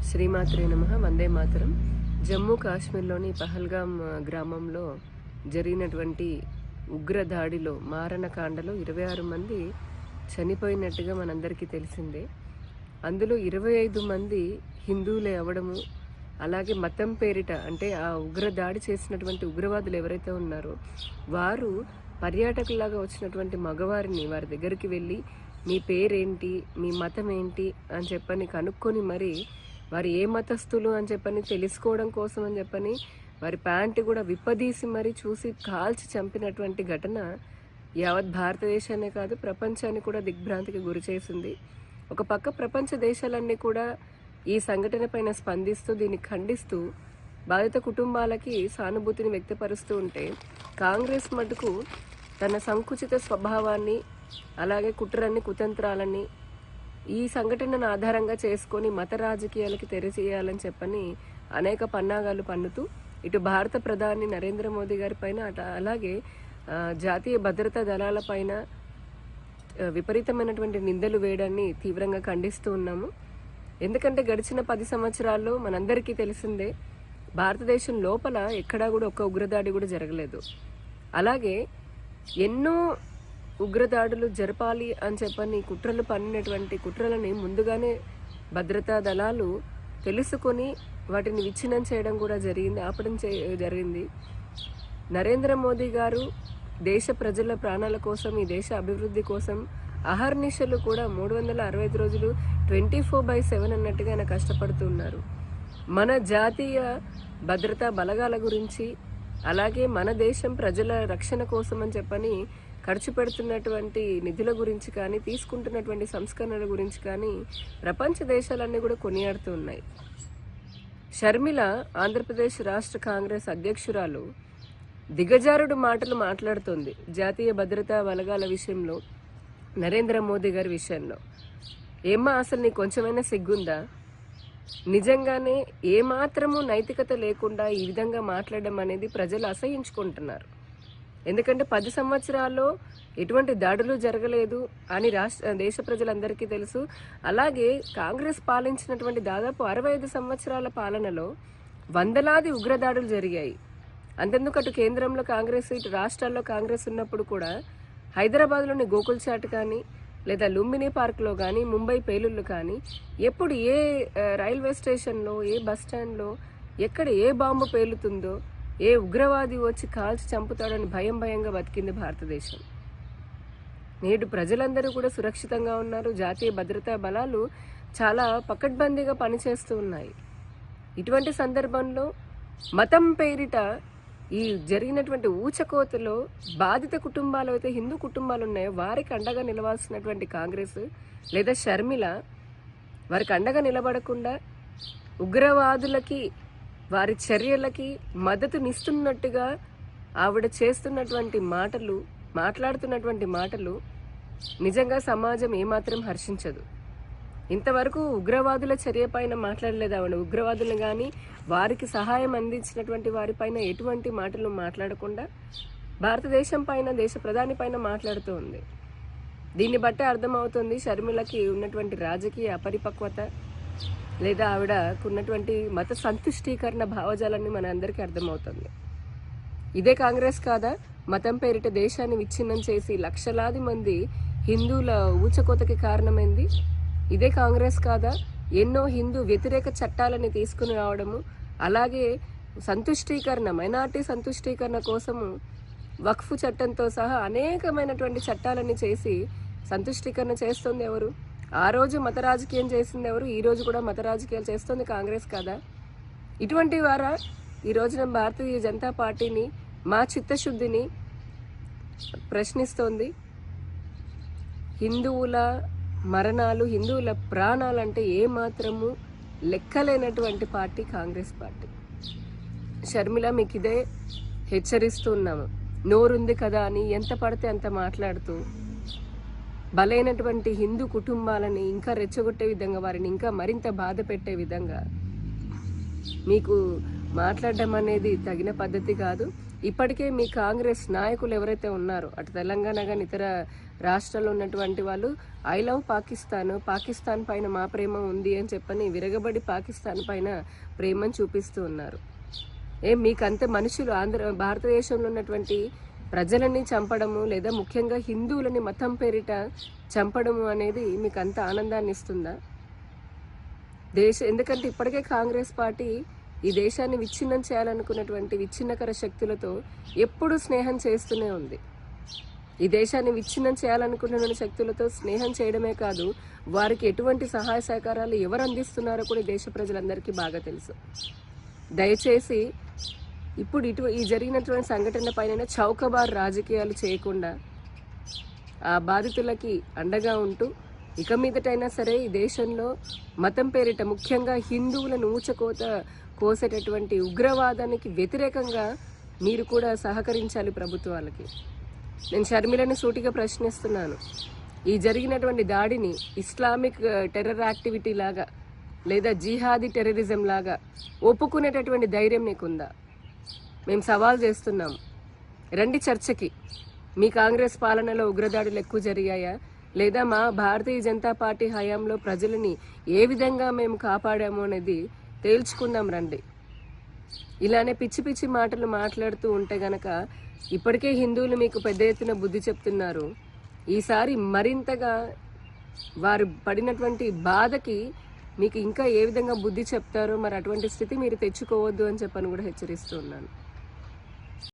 శ్రీమాత్రే నమః. వందే మాతరం. జమ్మూ కాశ్మీర్లోని పహల్గామ్ గ్రామంలో జరిగినటువంటి ఉగ్ర దాడిలో మారణకాండలో 26 మంది చనిపోయినట్టుగా మనందరికీ తెలిసిందే. అందులో 25 మంది హిందువులే అవ్వడము, అలాగే మతం పేరిట అంటే ఆ ఉగ్ర దాడి చేసినటువంటి ఉగ్రవాదులు ఎవరైతే ఉన్నారో వారు పర్యాటకులాగా వచ్చినటువంటి మగవారిని వారి దగ్గరికి వెళ్ళి మీ పేరేంటి, మీ మతం ఏంటి అని చెప్పని కనుక్కొని మరి వారు ఏ మతస్థులు అని చెప్పని తెలుసుకోవడం కోసం అని చెప్పని వారి ప్యాంటు కూడా విప్పదీసి మరి చూసి కాల్చి చంపినటువంటి ఘటన యావత్ భారతదేశాన్నే కాదు ప్రపంచాన్ని కూడా దిగ్భ్రాంతికి గురి చేసింది. ఒక పక్క ప్రపంచ దేశాలన్నీ కూడా ఈ సంఘటన పైన స్పందిస్తూ దీన్ని ఖండిస్తూ బాధిత కుటుంబాలకి సానుభూతిని వ్యక్తపరుస్తూ ఉంటే, కాంగ్రెస్ మటుకు తన సంకుచిత స్వభావాన్ని అలాగే కుట్రన్ని కుతంత్రాలని ఈ సంఘటనను ఆధారంగా చేసుకొని మత రాజకీయాలకి తెరచేయాలని చెప్పని అనేక పన్నాగాలు పన్నుతూ ఇటు భారత ప్రధాని నరేంద్ర మోదీ గారి పైన అలాగే జాతీయ భద్రతా దళాల పైన విపరీతమైనటువంటి నిందలు వేయడాన్ని తీవ్రంగా ఖండిస్తూ ఉన్నాము. ఎందుకంటే గడిచిన 10 సంవత్సరాల్లో మనందరికీ తెలిసిందే, భారతదేశం లోపల ఎక్కడా కూడా ఒక్క ఉగ్రదాడి కూడా జరగలేదు. అలాగే ఎన్నో ఉగ్రదాడులు జరపాలి అని చెప్పని కుట్రలు పన్నినటువంటి కుట్రలని ముందుగానే భద్రతా దళాలు తెలుసుకొని వాటిని విచ్ఛిన్నం చేయడం కూడా జరిగింది, ఆపడం జరిగింది. నరేంద్ర మోదీ గారు దేశ ప్రజల ప్రాణాల కోసం, ఈ దేశ అభివృద్ధి కోసం అహర్నిశలు కూడా 365 రోజులు 24/7 అన్నట్టుగా ఆయన కష్టపడుతున్నారు. మన జాతీయ భద్రతా బలగాల గురించి అలాగే మన దేశం ప్రజల రక్షణ కోసం అని చెప్పని ఖర్చు పెడుతున్నటువంటి నిధుల గురించి కానీ, తీసుకుంటున్నటువంటి సంస్కరణల గురించి కానీ ప్రపంచ దేశాలన్నీ కూడా కొనియాడుతూ ఉన్నాయి. షర్మిల ఆంధ్రప్రదేశ్ రాష్ట్ర కాంగ్రెస్ అధ్యక్షురాలు దిగజారుడు మాటలు మాట్లాడుతోంది జాతీయ భద్రతా బలగాల విషయంలో, నరేంద్ర మోదీ గారి విషయంలో. ఏమ్మా, అసలు నీకు కొంచెమైనా సిగ్గుందా? నిజంగానే ఏమాత్రము నైతికత లేకుండా ఈ విధంగా మాట్లాడడం అనేది ప్రజలు అసహించుకుంటున్నారు. ఎందుకంటే 10 సంవత్సరాల్లో ఎటువంటి దాడులు జరగలేదు అని దేశ ప్రజలందరికీ తెలుసు. అలాగే కాంగ్రెస్ పాలించినటువంటి దాదాపు 65 సంవత్సరాల పాలనలో వందలాది ఉగ్రదాడులు జరిగాయి. అంతెందుకు అటు కేంద్రంలో కాంగ్రెస్, ఇటు రాష్ట్రాల్లో కాంగ్రెస్ ఉన్నప్పుడు కూడా హైదరాబాద్లోని గోకుల్ చాట్ కానీ, లేదా లుంబినీ పార్క్లో కానీ, ముంబై పేలుళ్ళు కానీ, ఎప్పుడు ఏ రైల్వే స్టేషన్లో, ఏ బస్ స్టాండ్లో ఎక్కడ ఏ బాంబు పేలుతుందో, ఏ ఉగ్రవాది వచ్చి కాల్చి చంపుతాడని భయంగా బతికింది భారతదేశం. నేడు ప్రజలందరూ కూడా సురక్షితంగా ఉన్నారు. జాతీయ భద్రతా బలాలు చాలా పకడ్బందీగా పనిచేస్తూ ఉన్నాయి. ఇటువంటి సందర్భంలో మతం పేరిట ఈ జరిగినటువంటి ఊచకోతలో బాధిత కుటుంబాలు అయితే హిందూ కుటుంబాలు ఉన్నాయో వారికి అండగా నిలవాల్సినటువంటి కాంగ్రెస్ లేదా షర్మిల వారికి అండగా నిలబడకుండా ఉగ్రవాదులకి వారి చర్యలకి మద్దతునిస్తున్నట్టుగా ఆవిడ చేస్తున్నటువంటి మాటలు, మాట్లాడుతున్నటువంటి మాటలు నిజంగా సమాజం ఏమాత్రం హర్షించదు. ఇంతవరకు ఉగ్రవాదుల చర్య పైన మాట్లాడలేదు ఆవిడ. ఉగ్రవాదులు కానీ వారికి సహాయం అందించినటువంటి వారిపైన ఎటువంటి మాటలు మాట్లాడకుండా భారతదేశం పైన, దేశ ప్రధాని పైన మాట్లాడుతూ ఉంది. దీన్ని బట్టే అర్థమవుతుంది షర్మిలకి ఉన్నటువంటి రాజకీయ అపరిపక్వత లేదా ఆవిడకున్నటువంటి మత సంతుష్టీకరణ భావజాలాన్ని మన అందరికీ అర్థమవుతుంది. ఇదే కాంగ్రెస్ కాదా మతం పేరిట దేశాన్ని విచ్ఛిన్నం చేసి లక్షలాది మంది హిందువుల ఊచకోతకి కారణమైంది? ఇదే కాంగ్రెస్ కాదా ఎన్నో హిందూ వ్యతిరేక చట్టాలని తీసుకుని రావడము, అలాగే సంతుష్టీకరణ, మైనార్టీ సంతుష్టీకరణ కోసము వక్ఫ్ చట్టంతో సహా అనేకమైనటువంటి చట్టాలని చేసి సంతుష్టీకరణ చేస్తుంది ఎవరు? ఆ రోజు మత రాజకీయం చేసింది ఎవరు? ఈ రోజు కూడా మత రాజకీయాలు చేస్తుంది కాంగ్రెస్ కాదా? ఇటువంటి వారా ఈ రోజున భారతీయ జనతా పార్టీని, మా చిత్తశుద్ధిని ప్రశ్నిస్తోంది? హిందువుల మరణాలు, హిందువుల ప్రాణాలంటే ఏమాత్రము లెక్కలేనటువంటి పార్టీ కాంగ్రెస్ పార్టీ. షర్మిల, మీకు ఇదే హెచ్చరిస్తున్నాము. నోరుంది కదా అని ఎంత పడితే అంత మాట్లాడుతూ బలైనటువంటి హిందూ కుటుంబాలని ఇంకా రెచ్చగొట్టే విధంగా, వారిని ఇంకా మరింత బాధ పెట్టే విధంగా మీకు మాట్లాడడం అనేది తగిన పద్ధతి కాదు. ఇప్పటికే మీ కాంగ్రెస్ నాయకులు ఎవరైతే ఉన్నారో అటు తెలంగాణ కానీ ఇతర రాష్ట్రాల్లో ఉన్నటువంటి వాళ్ళు ఐ లవ్ పాకిస్తాన్ పైన మా ప్రేమ ఉంది అని చెప్పని విరగబడి పాకిస్తాన్ పైన ప్రేమను చూపిస్తూ ఉన్నారు. మీకంతే మనుషులు భారతదేశంలో ఉన్నటువంటి ప్రజలని చంపడము లేదా ముఖ్యంగా హిందువులని మతం పేరిట చంపడము అనేది మీకు అంత ఆనందాన్ని ఇస్తుందా? ఎందుకంటే ఇప్పటికే కాంగ్రెస్ పార్టీ ఈ దేశాన్ని విచ్ఛిన్నం చేయాలనుకున్నటువంటి విచ్ఛిన్నకర శక్తులతో ఎప్పుడూ స్నేహం చేస్తూనే ఉంది. ఈ దేశాన్ని విచ్ఛిన్నం చేయాలనుకున్న శక్తులతో స్నేహం చేయడమే కాదు, వారికి ఎటువంటి సహాయ సహకారాలు ఎవరు అందిస్తున్నారో కూడా దేశ ప్రజలందరికీ బాగా తెలుసు. దయచేసి ఇప్పుడు ఈ జరిగినటువంటి సంఘటన పైన చౌకబార్ రాజకీయాలు చేయకుండా ఆ బాధితులకి అండగా ఉంటూ ఇక మీదటైనా సరే ఈ దేశంలో మతం పేరిట ముఖ్యంగా హిందువులను కోసేటటువంటి ఉగ్రవాదానికి వ్యతిరేకంగా మీరు కూడా సహకరించాలి ప్రభుత్వాలకి. నేను షర్మిలని సూటిగా ప్రశ్నిస్తున్నాను. ఈ జరిగినటువంటి దాడిని ఇస్లామిక్ టెర్రర్ యాక్టివిటీ లాగా లేదా జిహాదీ టెర్రరిజం లాగా ఒప్పుకునేటటువంటి ధైర్యం నీకుందా? మేము సవాల్ చేస్తున్నాము. రండి చర్చకి. మీ కాంగ్రెస్ పాలనలో ఉగ్రదాడులు ఎక్కువ జరిగాయా, లేదా మా భారతీయ జనతా పార్టీ హయాంలో ప్రజలని ఏ విధంగా మేము కాపాడాము అనేది తేల్చుకుందాం రండి. ఇలానే పిచ్చి పిచ్చి మాటలు మాట్లాడుతూ ఉంటే గనక ఇప్పటికే హిందువులు మీకు పెద్ద ఎత్తున బుద్ధి చెప్తున్నారు. ఈసారి మరింతగా వారు పడినటువంటి బాధకి మీకు ఇంకా ఏ విధంగా బుద్ధి చెప్తారో మరి అటువంటి స్థితి మీరు తెచ్చుకోవద్దు అని చెప్పని కూడా హెచ్చరిస్తూ ఉన్నాను.